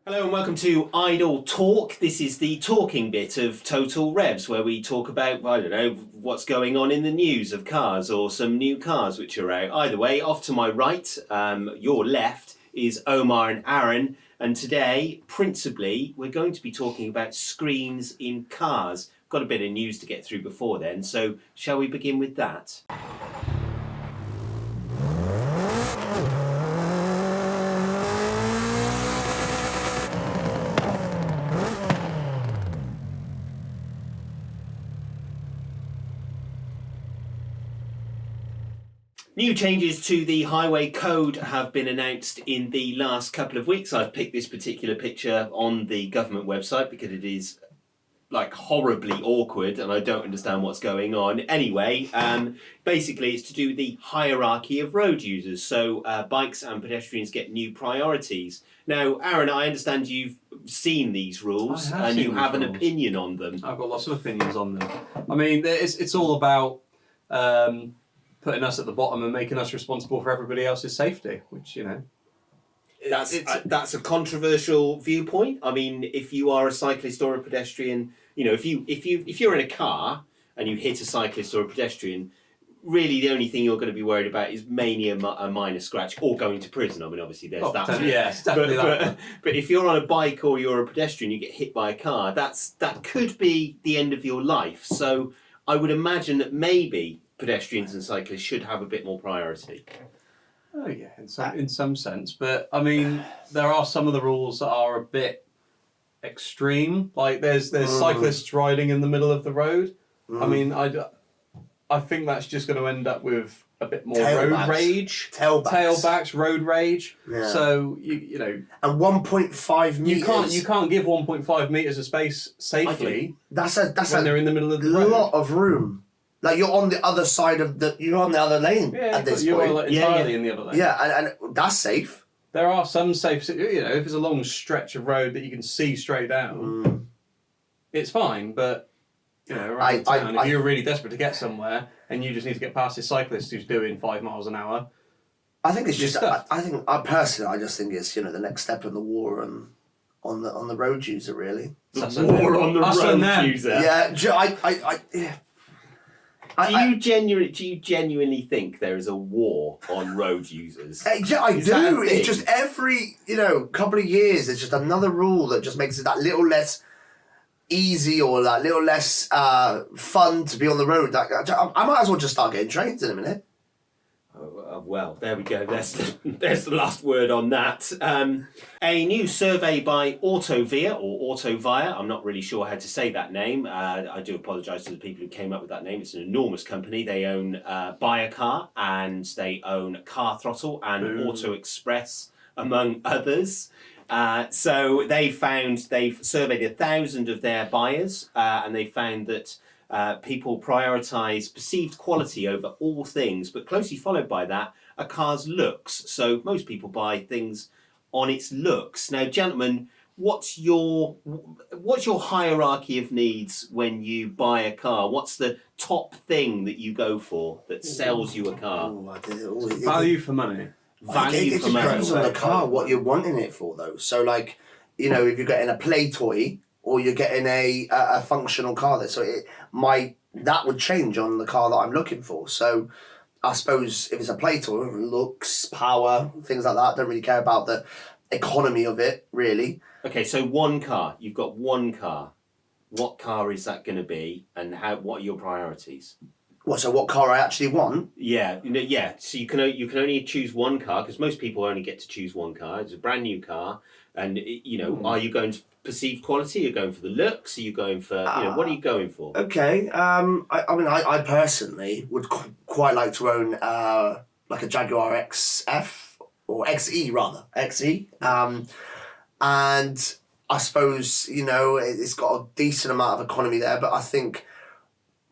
Hello and welcome to Idle Talk. This is the talking bit of Total Revs where we talk about, I don't know, what's going on in the news of cars or some new cars which are out. Either way, off to my right, your left, is Omar and Aaron. And today, principally, we're going to be talking about screens in cars. Got a bit of news to get through before then, so shall we begin with that? New changes to the highway code have been announced in the last couple of weeks. I've picked this particular picture on the government website because it is like horribly awkward and I don't understand what's going on. Anyway, basically it's to do with the hierarchy of road users. So bikes and pedestrians get new priorities. Now, Aaron, I understand you've seen these rules and you have an opinion on them. I've got lots of opinions on them. I mean, it's all about putting us at the bottom and making us responsible for everybody else's safety, which, you know... That's a controversial viewpoint. I mean, if you are a cyclist or a pedestrian, you know, if you're in a car and you hit a cyclist or a pedestrian, really the only thing you're going to be worried about is mainly a minor scratch or going to prison. I mean, obviously there's that. Yes, definitely but if you're on a bike or you're a pedestrian, you get hit by a car, that could be the end of your life. So I would imagine that maybe pedestrians and cyclists should have a bit more priority. Oh yeah, in some sense, but I mean, there are some of the rules that are a bit extreme. Like there's cyclists riding in the middle of the road. I mean, I think that's just going to end up with a bit more road rage, tailbacks, road rage. Yeah. So you know, and 1.5 meters. You can't give 1.5 meters of space safely. That's when they're in the middle of the road. A lot of room. Like you're on the other side of you're on the other lane at this point. You're entirely in the other lane. Yeah, and that's safe. There are some safe, you know, if it's a long stretch of road that you can see straight down, it's fine. But you know, around town, if you're really desperate to get somewhere and you just need to get past this cyclist who's doing 5 miles an hour, I think it's just. I personally, I just think it's the next step in the war on the road user really. The war on the road user. Yeah, yeah. Do you genuinely think there is a war on road users? Yeah, I do. It's just every couple of years, it's just another rule that just makes it that little less easy or that little less fun to be on the road. I might as well just start getting trains in a minute. Well, there we go. There's the last word on that. A new survey by Autovia or Autovia, I'm not really sure how to say that name. I do apologise to the people who came up with that name. It's an enormous company. They own Buy a Car and they own Car Throttle and Auto Express, among others. So they've surveyed 1,000 of their buyers and they found that people prioritise perceived quality over all things, but closely followed by that, a car's looks. So most people buy things on its looks. Now, gentlemen, what's your hierarchy of needs when you buy a car? What's the top thing that you go for that sells you a car? Value for money. It depends on the car, what you're wanting it for, though. So, if you're getting a play toy or you're getting a functional car, that would change on the car that I'm looking for. So, I suppose if it's a play toy, looks, power, things like that, don't really care about the economy of it, really. Okay, so one car. You've got one car. What car is that going to be, and what are your priorities? So what car I actually want? Yeah. So you can only choose one car because most people only get to choose one car. It's a brand new car, and are you going to perceived quality? Are you going for the looks? Are you going for what are you going for? Okay. I personally would quite like to own like a Jaguar XF or XE rather XE, and I suppose it's got a decent amount of economy there, but I think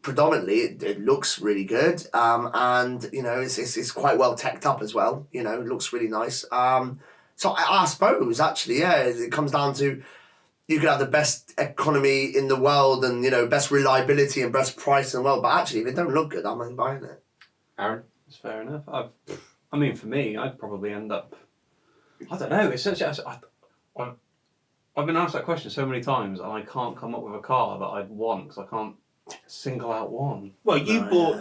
predominantly it looks really good, and it's quite well teched up as well. It looks really nice. So I suppose actually, it comes down to you could have the best economy in the world and best reliability and best price in the world, but actually if it don't look good, I'm not buying it. Aaron, that's fair enough. I mean, for me, I'd probably end up. I don't know. It's such. I've been asked that question so many times, and I can't come up with a car that I'd want because I can't single out one. Well, you've bought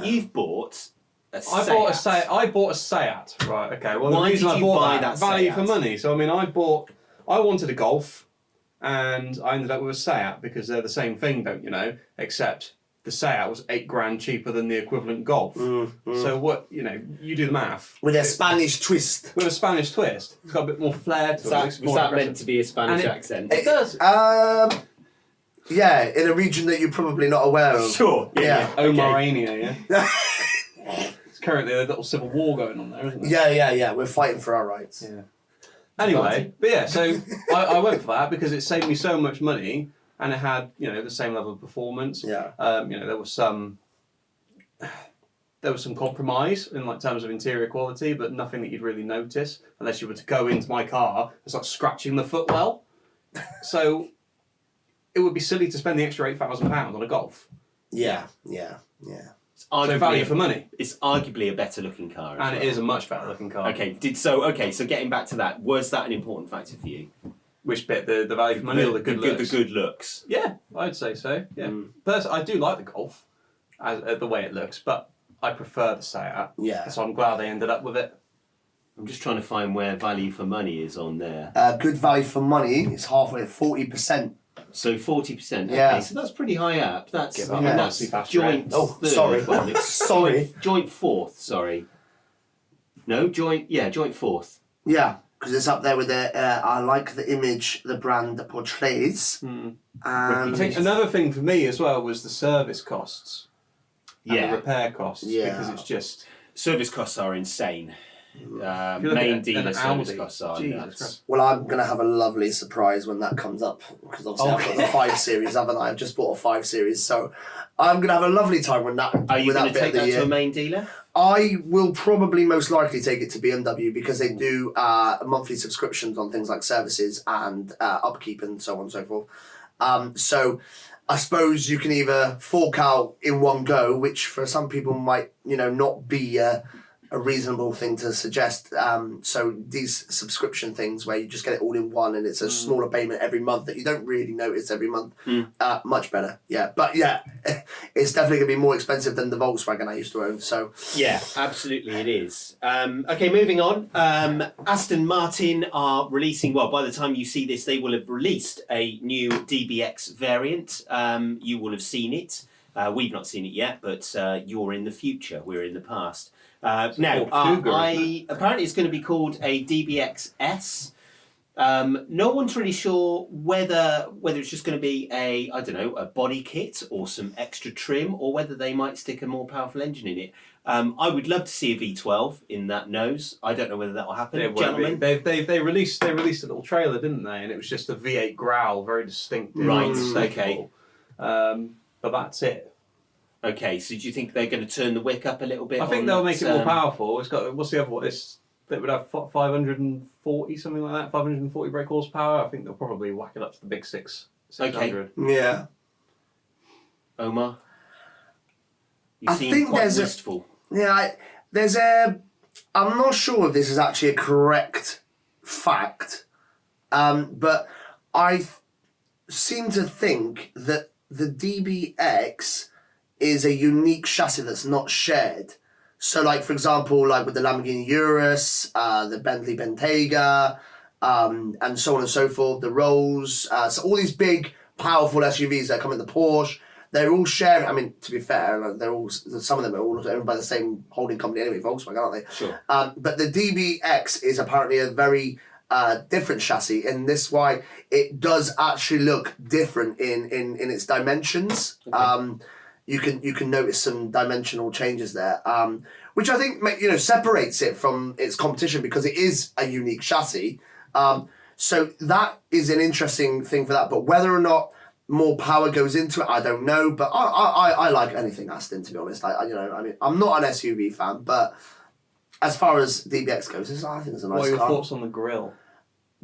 a Seat. I bought a Seat. Right. Okay. Well, Why the reason did I you bought buy that that value Seat? for money. So I mean, I wanted a Golf, and I ended up with a Seat because they're the same thing, don't you know? Except the Seat was $8,000 cheaper than the equivalent Golf. So what, you know, you do the math. With a Spanish twist. With a Spanish twist. It's got a bit more flair to it. Was that meant to be a Spanish accent? It does. Yeah, in a region that you're probably not aware of. Sure. Yeah. Omar and Aaron, yeah? It's currently a little civil war going on there, isn't there? Yeah. We're fighting for our rights. Yeah. Anyway, but yeah, so I went for that because it saved me so much money and it had, you know, the same level of performance. Yeah. You know, there was some compromise in like terms of interior quality, but nothing that you'd really notice unless you were to go into my car and start scratching the footwell. So it would be silly to spend the extra £8,000 on a Golf. Yeah. So value for money. It's arguably a better looking car. And it is a much better looking car. Okay. So getting back to that, was that an important factor for you? Which bit, the value for money or the good looks? The good looks. Yeah, I'd say so. Yeah, Personally, I do like the Golf, as the way it looks, but I prefer the Seat. Yeah. So I'm glad they ended up with it. I'm just trying to find where value for money is on there. Good value for money is halfway, 40%. So 40%. Yeah. Okay, so that's pretty high up. That's Give up. that's joint. Oh, third. sorry. Well, it's Sorry. Joint fourth. Sorry. No, joint. Yeah, joint fourth. Yeah, because it's up there with the. I like the image the brand portrays. I And think another thing for me as well was the service costs. And Yeah. the repair costs. Yeah. Because it's just. Service costs are insane. If you look Main at dealer an service Audi, costs are Jesus nuts. Christ. well, I'm gonna have a lovely surprise when that comes up because obviously I've got the 5 Series, haven't I? I've just bought a 5 Series, so I'm gonna have a lovely time when that. Are you with going to bit take of the that to year. a main dealer? I will probably most likely take it to BMW because they do monthly subscriptions on things like services and upkeep and so on and so forth. So I suppose you can either fork out in one go, which for some people might, you know, not be a reasonable thing to suggest. So these subscription things where you just get it all in one and it's a smaller payment every month that you don't really notice every month. Much better. Yeah. But yeah, it's definitely going to be more expensive than the Volkswagen I used to own. So Yeah, absolutely it is. Okay, moving on. Aston Martin are releasing, well, by the time you see this, they will have released a new DBX variant. You will have seen it. We've not seen it yet, but you're in the future. We're in the past. Apparently it's going to be called a DBX-S. No one's really sure whether it's just going to be a body kit or some extra trim, or whether they might stick a more powerful engine in it. I would love to see a V12 in that nose. I don't know whether that will happen, gentlemen. They released a little trailer, didn't they? And it was just a V8 growl, very distinctive. Right, unmistakable. But that's it. Okay, so do you think they're going to turn the wick up a little bit? I think they'll make it more powerful. It's got, what's the other one? It would have 540, something like that, 540 brake horsepower. I think they'll probably whack it up to the big 600. yeah. Omar? You I seem think quite there's wistful. I'm not sure if this is actually a correct fact, but I seem to think that the DBX is a unique chassis that's not shared. So, like, for example, like with the Lamborghini Urus, the Bentley Bentayga, and so on and so forth, the Rolls, so all these big, powerful SUVs that come in the Porsche, they're all sharing. I mean, to be fair, some of them are all owned by the same holding company anyway, Volkswagen, aren't they? Sure. But the DBX is apparently a very different chassis, and this is why it does actually look different in its dimensions. Okay. You can notice some dimensional changes there, which I think separates it from its competition because it is a unique chassis. So that is an interesting thing for that. But whether or not more power goes into it, I don't know. But I like anything Aston, to be honest. I'm not an SUV fan, but as far as DBX goes, I think it's a nice car. What are your thoughts on the grille?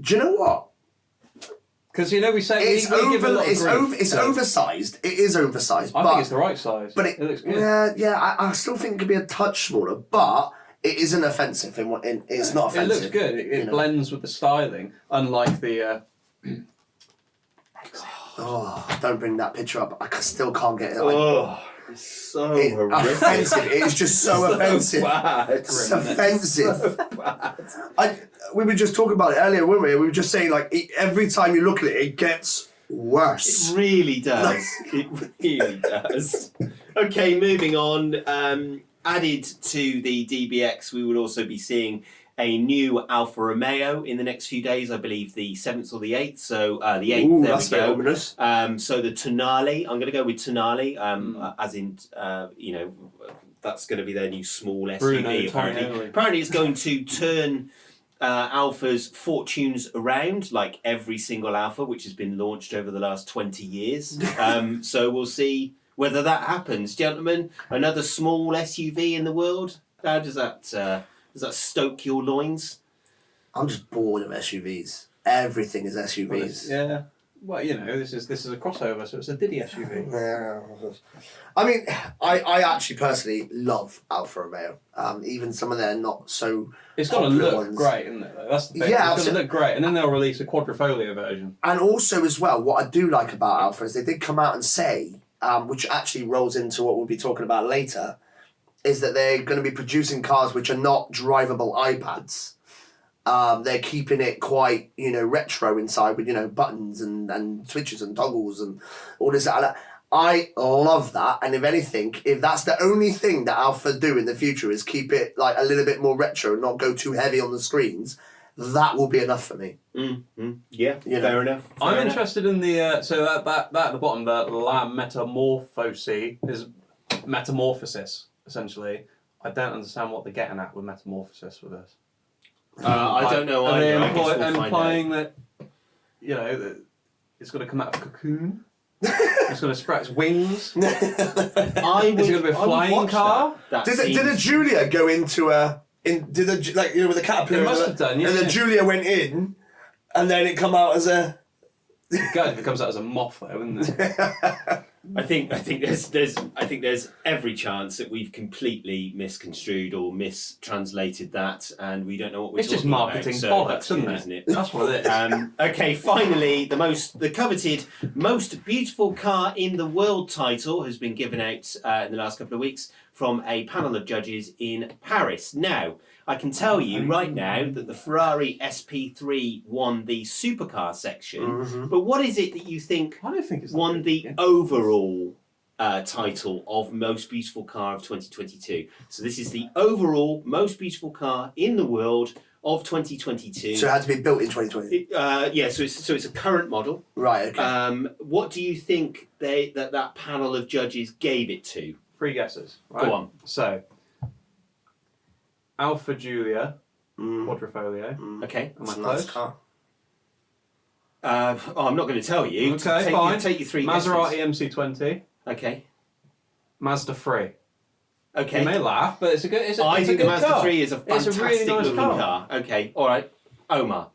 Do you know what? Because we say it's it's oversized. It is oversized. I think it's the right size. But it looks good. Yeah. I still think it could be a touch smaller, but it isn't offensive. It's not offensive. It looks good. It blends with the styling, unlike the Oh, don't bring that picture up. I still can't get it. Oh, it's so horrific. Offensive. It's just so offensive. Bad. It's offensive. So bad. We were just talking about it earlier, weren't we? We were just saying, like, every time you look at it, it gets worse. It really does. It really does. Okay, moving on. Added to the DBX, we will also be seeing a new Alfa Romeo in the next few days. I believe the 7th or the 8th. So the 8th. Ooh, there that's we very go. ominous. So the Tonale. I'm going to go with Tonale. As in, that's going to be their new small SUV. Bruno Apparently, Tonale. apparently it's going to turn Alfa's fortunes around, like every single Alfa which has been launched over the last 20 years. So we'll see whether that happens, gentlemen. Another small SUV in the world. How does that stoke your loins? I'm just bored of SUVs. Everything is SUVs. Yeah. Well, this is a crossover, so it's a Diddy SUV. Yeah. I mean, I actually personally love Alfa Romeo. Even some of their not so. It's got to popular look ones. great, isn't it? That's the thing. Yeah, It's going to look great, and then they'll release a quadrifoglio version. And also, as well, what I do like about Alfa is they did come out and say, which actually rolls into what we'll be talking about later, is that they're going to be producing cars which are not drivable iPads. They're keeping it quite, retro inside with, buttons and switches and toggles and all this. I love that. And if anything, if that's the only thing that Alfa do in the future is keep it like a little bit more retro and not go too heavy on the screens, that will be enough for me. Yeah, fair enough. I'm interested in the so that at the bottom, the La Metamorphosis is metamorphosis essentially. I don't understand what they're getting at with metamorphosis with this. I don't know Are either. they I guess we'll find implying that that it's going to come out of a cocoon? It's going to spread its wings. Is it going to be a flying car? Did a Julia go into with the caterpillar? It must have done, yeah. And the Julia went in, and then it come out as a. God, if it comes out as a moth, though, isn't it? I think there's every chance that we've completely misconstrued or mistranslated that, and we don't know what we're It's talking just marketing about. bollocks, So isn't it? That's what it is. Okay, finally, the coveted most beautiful car in the world title has been given out in the last couple of weeks from a panel of judges in Paris. Now, I can tell you right now that the Ferrari SP3 won the supercar section, but what is it that you think I don't think it's won the overall title of most beautiful car of 2022? So this is the overall most beautiful car in the world of 2022. So it had to be built in 2020. Yeah, so it's a current model. Right. Okay. What do you think that panel of judges gave it to? 3 guesses. Right? Go on. So, Alfa Giulia, quadrifoglio. Okay. It's a Am I nice close? car. I'm not going to tell you. Okay, fine. Take your 3 Maserati guesses. MC20, Okay. Mazda 3. Okay. You may laugh, but it's a good. I think the good Mazda car. 3 is a It's fantastic a really nice looking car. Okay. All right. Omar.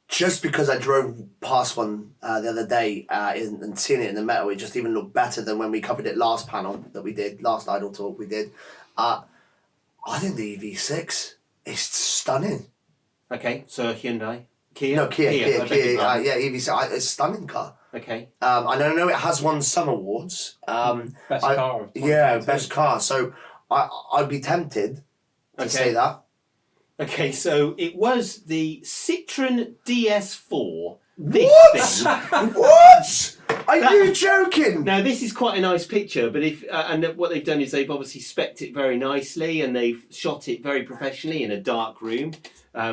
Just because I drove past one the other day and seen it in the metal, it just even looked better than when we covered it last panel that we did, last Idle Talk we did. I think the EV6 is stunning. Okay. So Hyundai. Kia. No, Kia. I beg your pardon. Yeah, EV6. It's a stunning car. Okay. I don't know it has won some awards. Best car of 2022. Yeah, best car. So I'd be tempted to say that. Okay, so it was the Citroen Ds4. What? What? Are you joking? Now this is quite a nice picture, but what they've done is they've obviously specced it very nicely and they've shot it very professionally in a dark room,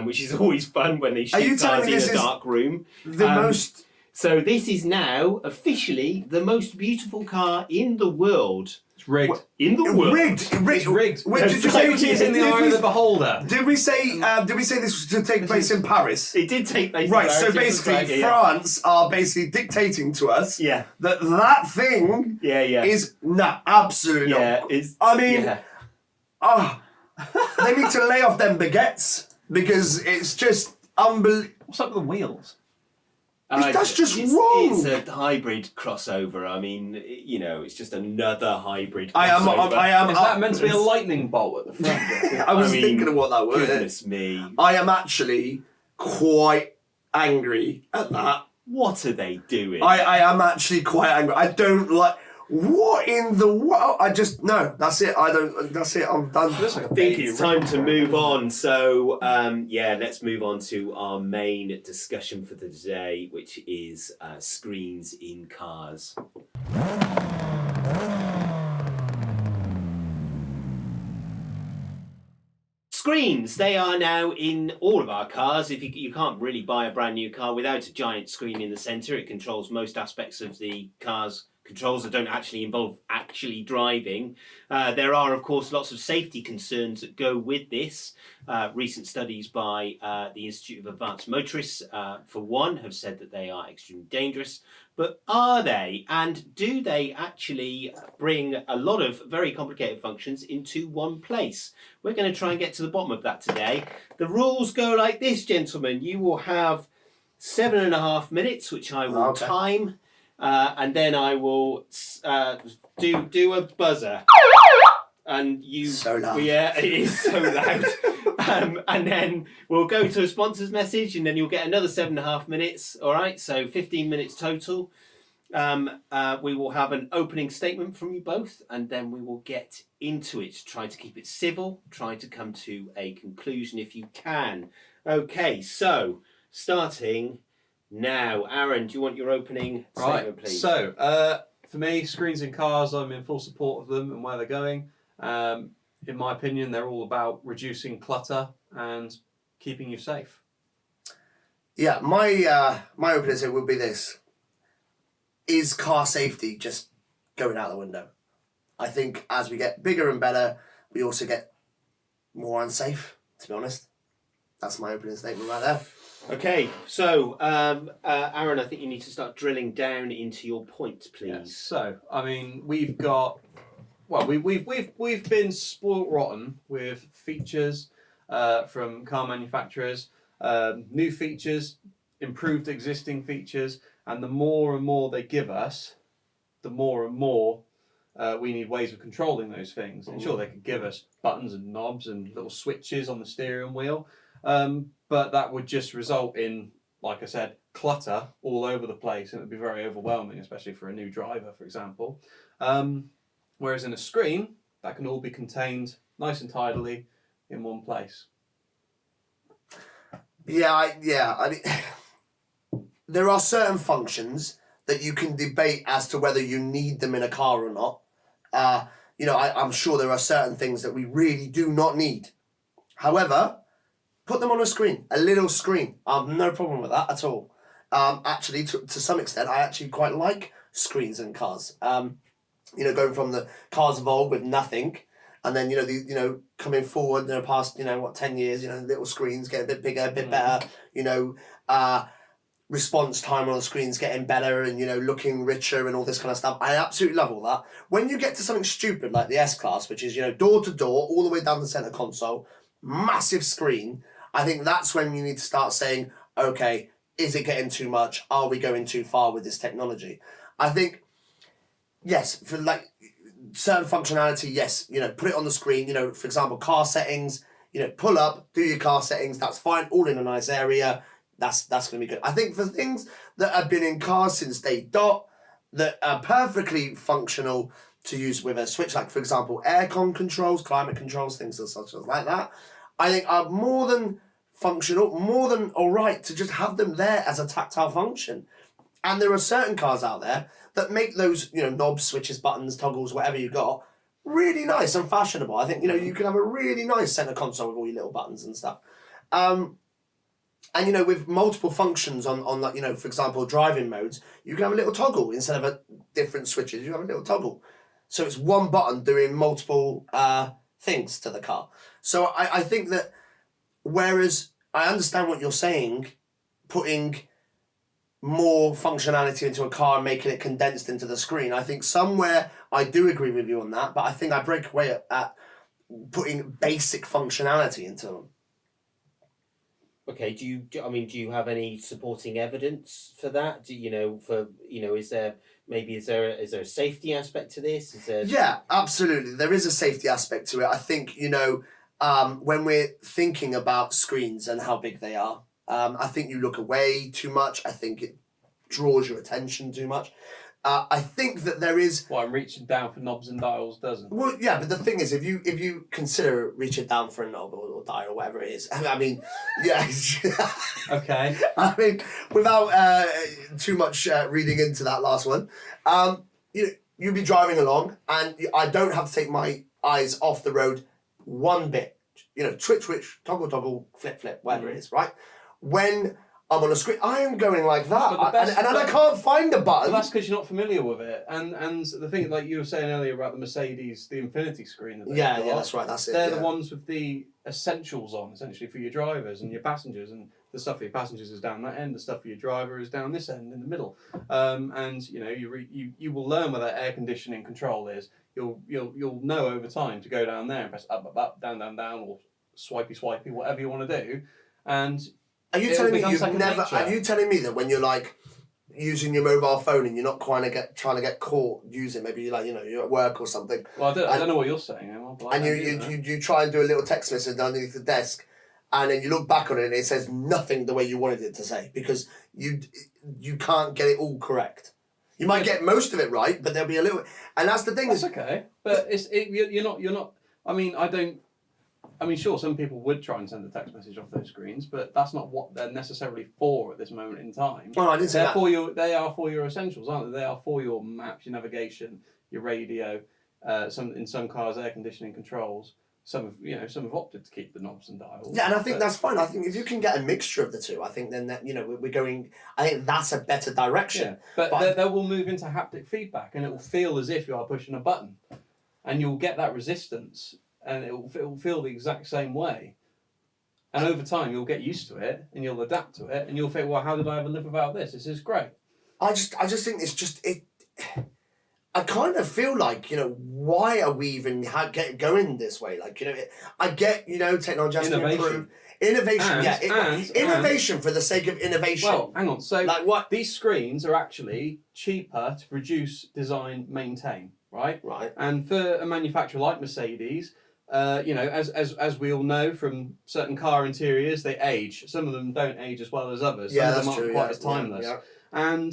which is always fun when they shoot cars in a dark room. The most. So this is now officially the most beautiful car in the world. It's rigged. In the world. Rigged. It's rigged. Wait, did you say Beauty is in the eye of the beholder. Did we say this was to take place in Paris? It did take place. Right. in So Paris, yes, basically, that's right, yeah. France are basically dictating to us. Yeah. That thing. Yeah. Is absolutely Yeah. not. I mean, they need to lay off them baguettes because it's just unbelievable. What's up with the wheels? That's just wrong. It's a hybrid crossover. I mean, it's just another hybrid crossover. I am. Is that meant to be a lightning bolt at the front? I was thinking of what that word is. Goodness me. I am actually quite angry at that. What are they doing? I am actually quite angry. I don't like. What in the world? I just no. That's it. I don't. That's it. I'm done. Looks like a I think baby it's time to move on. So, let's move on to our main discussion for the day, which is screens in cars. Screens, they are now in all of our cars. If you can't really buy a brand new car without a giant screen in the centre. It controls most aspects of the car's controls that don't actually involve actually driving. There are, of course, lots of safety concerns that go with this. Recent studies by the Institute of Advanced Motorists, for one, have said that they are extremely dangerous. But are they? And do they actually bring a lot of very complicated functions into one place? We're going to try and get to the bottom of that today. The rules go like this, gentlemen. You will have 7.5 minutes, which I will time. And then I will do a buzzer, and you. So loud. Yeah, it is so loud. And then we'll go to a sponsor's message, and then you'll get another 7.5 minutes. All right, so 15 minutes total. We will have an opening statement from you both, and then we will get into it. Try to keep it civil. Try to come to a conclusion if you can. Okay, so starting. Now, Aaron, do you want your opening statement, please? So, for me, screens in cars, I'm in full support of them and where they're going. In my opinion, they're all about reducing clutter and keeping you safe. Yeah, my opening statement would be this: is car safety just going out the window? I think as we get bigger and better, we also get more unsafe. To be honest, that's my opening statement right there. Okay, so Aaron, I think you need to start drilling down into your point, please. Yes. So, I mean, we've got, well, we've been spoilt rotten with features from car manufacturers, new features, improved existing features, and the more and more they give us, the more and more we need ways of controlling those things. And sure, they could give us buttons and knobs and little switches on the steering wheel. But that would just result in, like I said, clutter all over the place, and it would be very overwhelming, especially for a new driver, for example. Whereas in a screen, that can all be contained nice and tidily in one place. I mean, there are certain functions that you can debate as to whether you need them in a car or not. I'm sure there are certain things that we really do not need. However, put them on a screen, a little screen. No problem with that at all. Actually, to some extent, I actually quite like screens in cars. Going from the cars evolved with nothing, and then coming forward, past 10 years, little screens get a bit bigger, a bit better. Response time on the screens getting better, and looking richer and all this kind of stuff. I absolutely love all that. When you get to something stupid like the S-Class, which is door to door, all the way down the center console, massive screen. I think that's when you need to start saying, okay, is it getting too much? Are we going too far with this technology? I think, yes, for like certain functionality, yes, put it on the screen, for example, car settings, pull up, do your car settings, that's fine, all in a nice area, that's going to be good. I think for things that have been in cars since day dot, that are perfectly functional to use with a switch, like for example, aircon controls, climate controls, things such as like that, I think are more than functional, more than all right to just have them there as a tactile function. And there are certain cars out there that make those, knobs, switches, buttons, toggles, whatever you got, really nice and fashionable. I think, you can have a really nice center console with all your little buttons and stuff. And, with multiple functions on like, for example, driving modes, you can have a little toggle instead of a different switches. You have a little toggle. So it's one button doing multiple things to the car. So I think that whereas I understand what you're saying, putting more functionality into a car and making it condensed into the screen, I think somewhere I do agree with you on that, but I think I break away at putting basic functionality into them. Okay, do you have any supporting evidence for that? Is there a safety aspect to this? Yeah, absolutely. There is a safety aspect to it. I think, when we're thinking about screens and how big they are, I think you look away too much. I think draws your attention too much. I think that there is. Well, I'm reaching down for knobs and dials doesn't. Well, yeah, but the thing is, if you consider reaching down for a knob or dial or whatever it is, I mean, yeah. Okay. I mean, without too much reading into that last one, you'd be driving along, and I don't have to take my eyes off the road one bit. Twitch, toggle, flip, whatever it is, right? When I'm on a screen, I am going like that, and I can't find a button. Well, that's because you're not familiar with it, and the thing, like you were saying earlier about the Mercedes, the Infinity screen. That yeah, that's right, that's it. They're the ones with the essentials on, essentially, for your drivers and your passengers, and the stuff for your passengers is down that end, the stuff for your driver is down this end in the middle. And you will learn where that air conditioning control is. You'll know over time to go down there and press up, down, or swipey, whatever you want to do, and. Are you telling me you've never? Are you telling me that when you're like using your mobile phone and you're not trying to get caught using, maybe you're at work or something? Well, I don't know what you're saying, Emma, but and you try and do a little text message underneath the desk, and then you look back on it and it says nothing the way you wanted it to say because you can't get it all correct. You might get most of it right, but there'll be a little, and that's the thing. That's okay, but you're not. I mean, sure, some people would try and send a text message off those screens, but that's not what they're necessarily for at this moment in time. Well, I didn't say that. They are for your essentials, aren't they? They are for your maps, your navigation, your radio. In some cars, air conditioning controls. Some have opted to keep the knobs and dials. Yeah, and I think that's fine. I think if you can get a mixture of the two, I think then that we're going. I think that's a better direction. Yeah, but they will move into haptic feedback, and it will feel as if you are pushing a button, and you'll get that resistance. And it will feel the exact same way. And over time, you'll get used to it, and you'll adapt to it, and you'll think, well, how did I ever live without this? This is great. I just think it's just it. I kind of feel like why are we even going this way? Like I get technology has to improve. Innovation, innovation for the sake of innovation. Well, hang on. So like what? These screens are actually cheaper to produce, design, maintain. Right. And for a manufacturer like Mercedes. As we all know from certain car interiors, they age. Some of them don't age as well as others. Some of them aren't quite as timeless. Yeah. And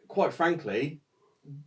quite frankly,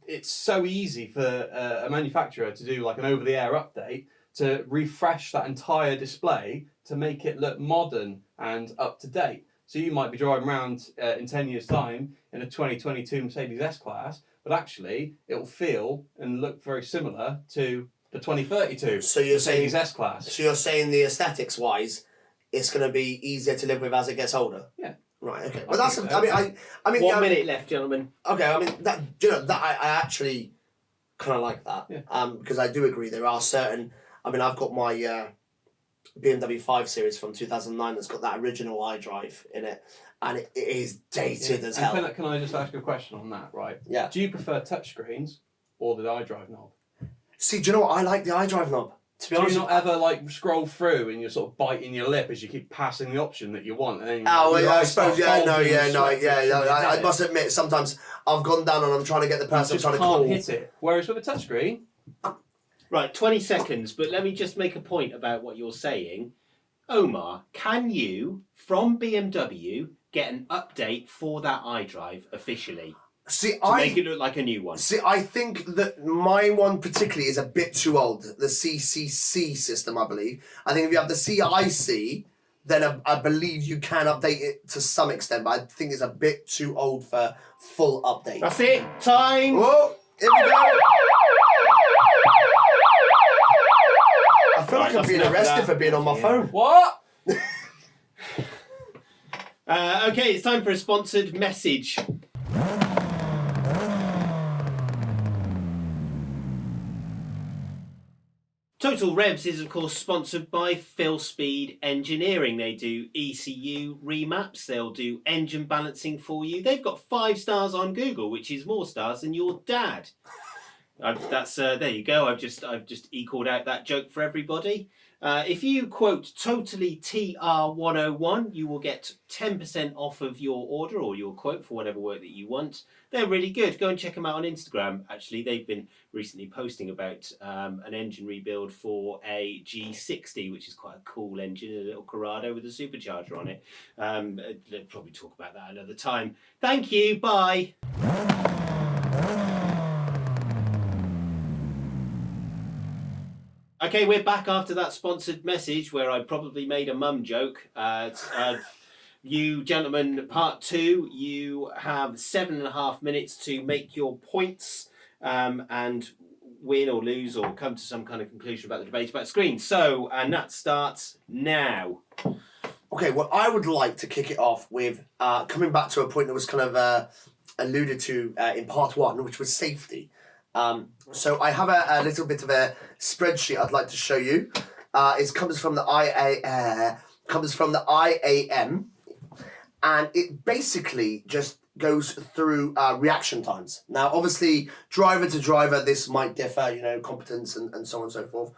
it's so easy for a manufacturer to do like an over-the-air update to refresh that entire display to make it look modern and up to date. So you might be driving around in 10 years' time in a 2022 Mercedes S-Class, but actually it will feel and look very similar to the 2032 so you're Mercedes saying, S-Class. So you're saying the aesthetics wise, it's going to be easier to live with as it gets older? Yeah. Right, okay. But that's, so. I mean... 1 minute left, gentlemen. Okay, I mean, that I actually kind of like that. Yeah. Because I do agree there are certain... I mean, I've got my BMW 5 Series from 2009 that's got that original iDrive in it, and it is dated as hell. Can I just ask you a question on that, right? Yeah. Do you prefer touchscreens or the iDrive knob? See, do you know what? I like the iDrive knob. To be honest, do you not ever like scroll through and you're sort of biting your lip as you keep passing the option that you want? And then I suppose, I must admit, sometimes I've gone down and I'm trying to get the person I'm trying to call. You just can't hit it. Whereas with a touchscreen... Right, 20 seconds, but let me just make a point about what you're saying. Omar, can you, from BMW, get an update for that iDrive officially? Make it look like a new one. See, I think that my one particularly is a bit too old. The CCC system, I believe. I think if you have the CIC, then I believe you can update it to some extent, but I think it's a bit too old for full update. That's it. Time. Whoa, here we go. I feel like I'm being arrested for being on my phone. What? Okay, it's time for a sponsored message. Total Revs is, of course, sponsored by Phil Speed Engineering. They do ECU remaps. They'll do engine balancing for you. They've got 5 stars on Google, which is more stars than your dad. There you go. I've just equaled out that joke for everybody. If you quote totally TR101, you will get 10% off of your order or your quote for whatever work that you want. They're really good. Go and check them out on Instagram. Actually, they've been recently posting about an engine rebuild for a G60, which is quite a cool engine, a little Corrado with a supercharger on it. They'll probably talk about that another time. Thank you. Bye. Okay, we're back after that sponsored message where I probably made a mum joke. You gentlemen, part 2, you have 7.5 minutes to make your points and win or lose or come to some kind of conclusion about the debate about screens. So, and that starts now. Okay, well, I would like to kick it off with coming back to a point that was kind of alluded to in part 1, which was safety. So I have a little bit of a spreadsheet I'd like to show you. It comes from the IAM, and it basically just goes through reaction times. Now, obviously, driver to driver, this might differ, competence and so on and so forth.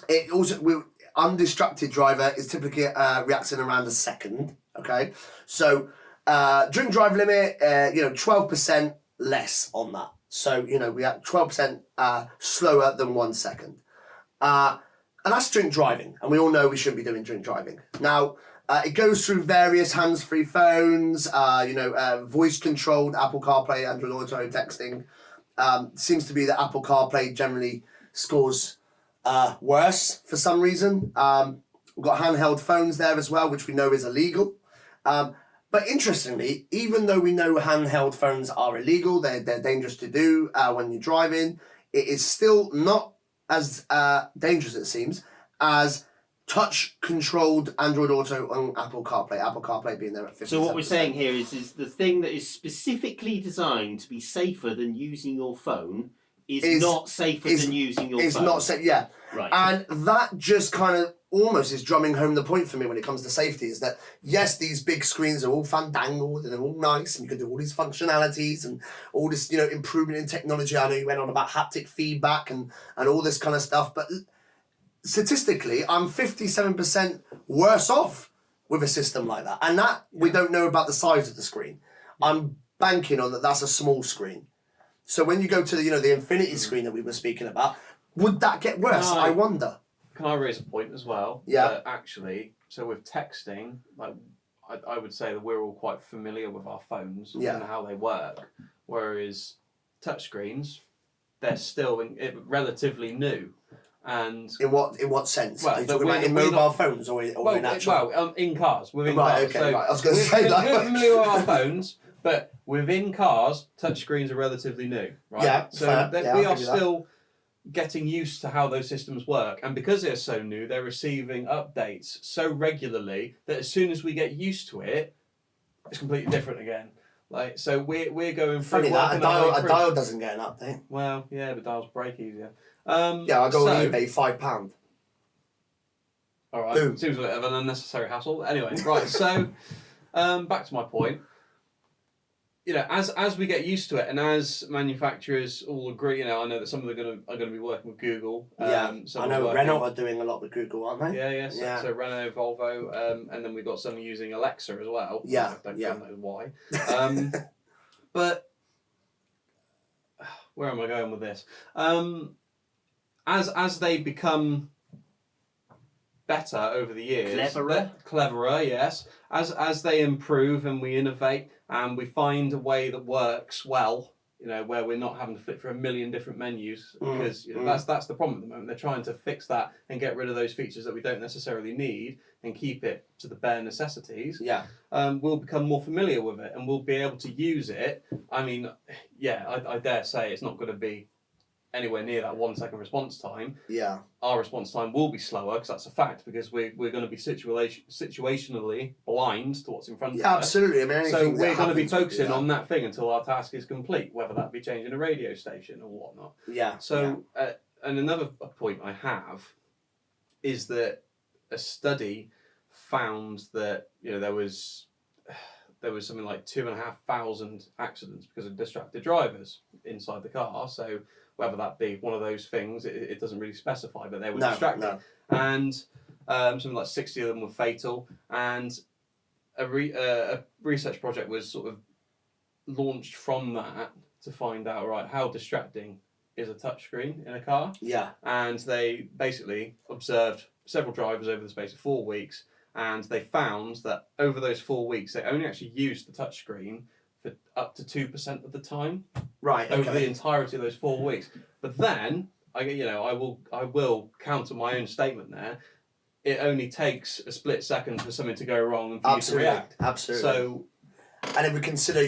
It also, undistracted driver is typically reacts in around a second. Okay, so drink drive limit, 12% less on that. So, we are 12% slower than 1 second. And that's drink driving. And we all know we shouldn't be doing drink driving. Now, it goes through various hands-free phones, voice-controlled Apple CarPlay, Android Auto, texting. Seems to be that Apple CarPlay generally scores worse for some reason. We've got handheld phones there as well, which we know is illegal. But interestingly, even though we know handheld phones are illegal, they're dangerous to do when you're driving, it is still not as dangerous, it seems, as touch-controlled Android Auto on Apple CarPlay. Apple CarPlay being there at 50%. So what we're saying here is the thing that is specifically designed to be safer than using your phone is not safer than using your phone. It's not safe, yeah. Right. And that just kind of almost is drumming home the point for me when it comes to safety, is that, yes, these big screens are all fandangled and they're all nice and you can do all these functionalities and all this, improvement in technology. I know you went on about haptic feedback and all this kind of stuff, but statistically, I'm 57% worse off with a system like that. And that, we don't know about the size of the screen. I'm banking on that's a small screen. So when you go to the infinity screen that we were speaking about, would that get worse? I wonder. Can I raise a point as well? Yeah. Actually, so with texting, like I would say that we're all quite familiar with our phones and how they work, whereas touchscreens, they're still relatively new. And in what sense? Well, are you talking about in mobile phones or in actual? Well, in cars. Within right, cars. okay, So right. I was going to say that. We're familiar with our phones, but within cars, touchscreens are relatively new, right? Yeah, so fair. we are still getting used to how those systems work, and because they're so new, they're receiving updates so regularly that as soon as we get used to it, it's completely different again. Like, so we're going through. Funny that a dial doesn't get an update. Well, yeah, but dials break easier. I go on eBay, £5. All right, Boom. Seems a bit of an unnecessary hassle. Anyway, right. So, back to my point. As we get used to it, and as manufacturers all agree, I know that some of them are going to be working with Google. I know Renault are doing a lot with Google, aren't they? Yeah. So Renault, Volvo, and then we've got some using Alexa as well. Yeah. I don't know why. But where am I going with this? As they become better over the years, cleverer, yes. As they improve and we innovate and we find a way that works well, where we're not having to flip through a million different menus, because that's the problem at the moment. They're trying to fix that and get rid of those features that we don't necessarily need and keep it to the bare necessities. Yeah. We'll become more familiar with it and we'll be able to use it. I mean, I dare say it's not going to be anywhere near that 1 second response time. Yeah. Our response time will be slower because that's a fact, because we're going to be situationally blind to what's in front of us. Absolutely. I mean, so we're going to be focusing on that thing until our task is complete, whether that be changing a radio station or whatnot. Yeah. So, and another point I have is that a study found that there was there was something like 2,500 accidents because of distracted drivers inside the car. So whether that be one of those things, it doesn't really specify, but they were distracted. No. And something like 60 of them were fatal. And a research project was sort of launched from that to find out, right, how distracting is a touchscreen in a car. Yeah. And they basically observed several drivers over the space of 4 weeks, and they found that over those 4 weeks, they only actually used the touchscreen for up to 2% of the time. Right. Okay. Over the entirety of those 4 weeks. But then, I will counter my own statement there. It only takes a split second for something to go wrong and for you to react. Absolutely. So, and if we consider,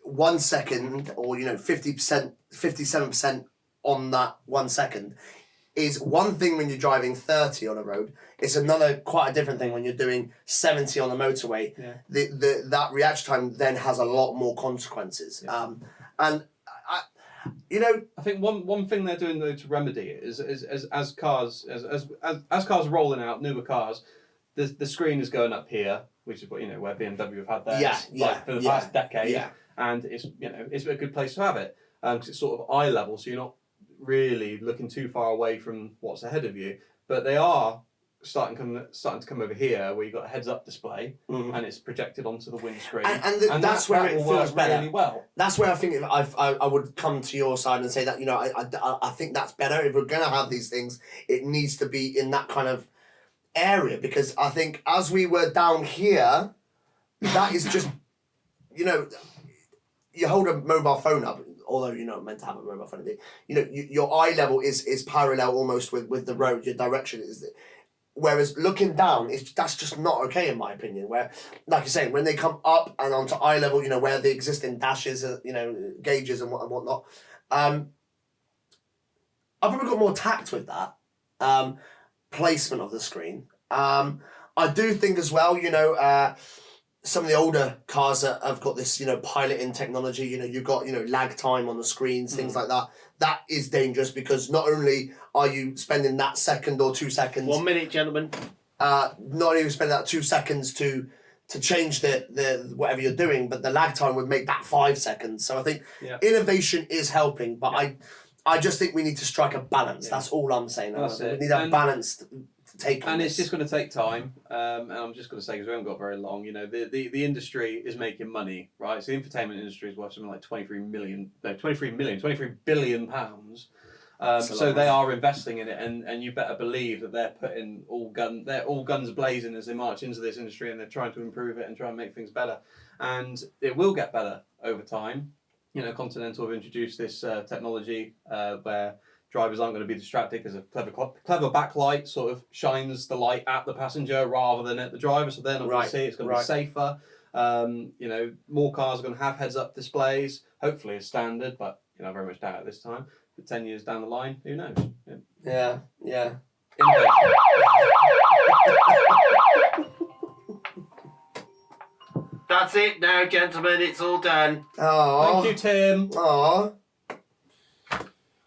1 second or 50%, 57% on that 1 second is one thing when you're driving 30 on a road. It's another quite a different thing when you're doing 70 on the motorway. Yeah. That reaction time then has a lot more consequences. Yeah. And I think one thing they're doing though to remedy it is as cars are rolling out, newer cars, the screen is going up here, which is where BMW have had theirs for the past decade. Yeah. And it's a good place to have it because it's sort of eye level, so you're not really looking too far away from what's ahead of you. But they are starting to come over here where you've got a heads-up display and it's projected onto the windscreen. And that's where it feels better. Really well. That's where I think I would come to your side and say that I think that's better. If we're going to have these things, it needs to be in that kind of area, because I think as we were down here, that is just you hold a mobile phone up, although you're not meant to have a mobile phone. Your eye level is parallel almost with the road. Your direction is. Whereas looking down, that's just not okay in my opinion. Where, like you say, when they come up and onto eye level, where the existing dashes, gauges and whatnot. I've probably got more tact with that placement of the screen. I do think as well, some of the older cars that have got this, piloting technology, you've got, lag time on the screens, things like that. That is dangerous because not only are you spending that second or 2 seconds... 1 minute, gentlemen. Not even spending that 2 seconds to change the whatever you're doing, but the lag time would make that 5 seconds. So I think innovation is helping, but I just think we need to strike a balance. Yeah. That's all I'm saying. We need a balanced take on it's just going to take time. And I'm just going to say, because we haven't got very long, the industry is making money, right? So the infotainment industry is worth something like 23 billion pounds. So they are investing in it, and you better believe that they're putting all guns blazing as they march into this industry, and they're trying to improve it and try and make things better. And it will get better over time. Continental have introduced this technology where drivers aren't going to be distracted because a clever backlight sort of shines the light at the passenger rather than at the driver, so they're not going to see it. It's going to be safer. More cars are going to have heads-up displays, hopefully as standard, but I very much doubt it this time. But 10 years down the line, who knows? Yeah. That's it now, gentlemen. It's all done. Oh. Thank you, Tim. Oh.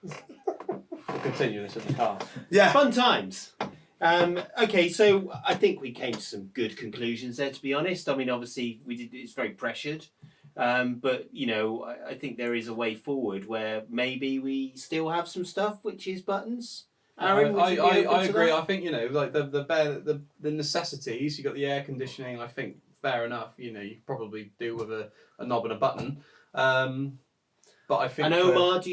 We'll continue this in the car. Yeah. Fun times. Okay, so I think we came to some good conclusions there, to be honest. I mean, obviously, it's very pressured. But, I think there is a way forward where maybe we still have some stuff which is buttons. Aaron, I agree. That? I think, like the necessities, you got the air conditioning, I think fair enough. You could probably do with a knob and a button. But I think... And Omar,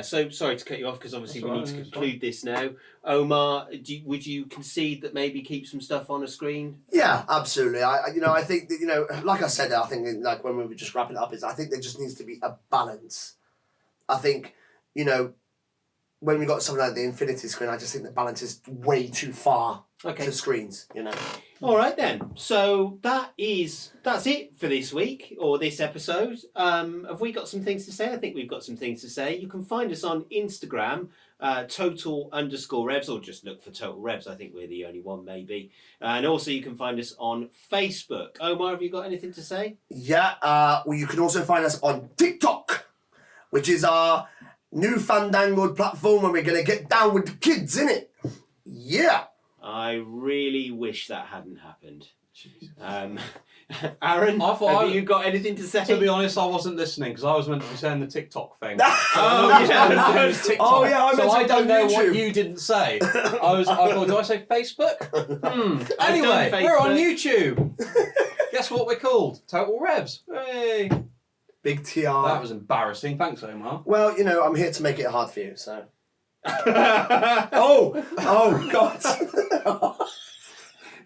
so sorry to cut you off because obviously we need to conclude this now. Omar, would you concede that maybe keep some stuff on a screen? Yeah, absolutely. I think that, like I said, I think like when we were just wrapping it up, I think there just needs to be a balance. I think, when we got something like the infinity screen, I just think the balance is way too far to screens, All right then. So that's it for this week or this episode. Have we got some things to say? I think we've got some things to say. You can find us on Instagram, Total_Revs, or just look for Total Revs. I think we're the only one, maybe. And also you can find us on Facebook. Omar, have you got anything to say? Yeah. Well, you can also find us on TikTok, which is our new fandangled platform where we're going to get down with the kids, innit? Yeah. I really wish that hadn't happened. Aaron, I thought have you got anything to say? To be honest, I wasn't listening because I was meant to be saying the TikTok thing. Oh, yeah. It was TikTok. Oh, yeah, I meant so to I be don't on know what YouTube. you didn't say. I thought, do I say Facebook? I've Anyway, done we're on Facebook. YouTube. Guess what we're called? Total Revs. Hey. Big TR. That was embarrassing. Thanks, Omar. Well, you know, I'm here to make it hard for you, so. Oh, God.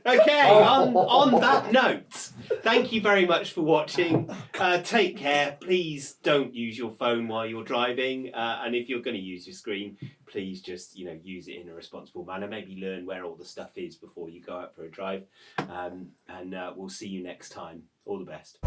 Okay, on that note, thank you very much for watching. Take care. Please don't use your phone while you're driving. And if you're going to use your screen, please just use it in a responsible manner. Maybe learn where all the stuff is before you go out for a drive. And we'll see you next time. All the best.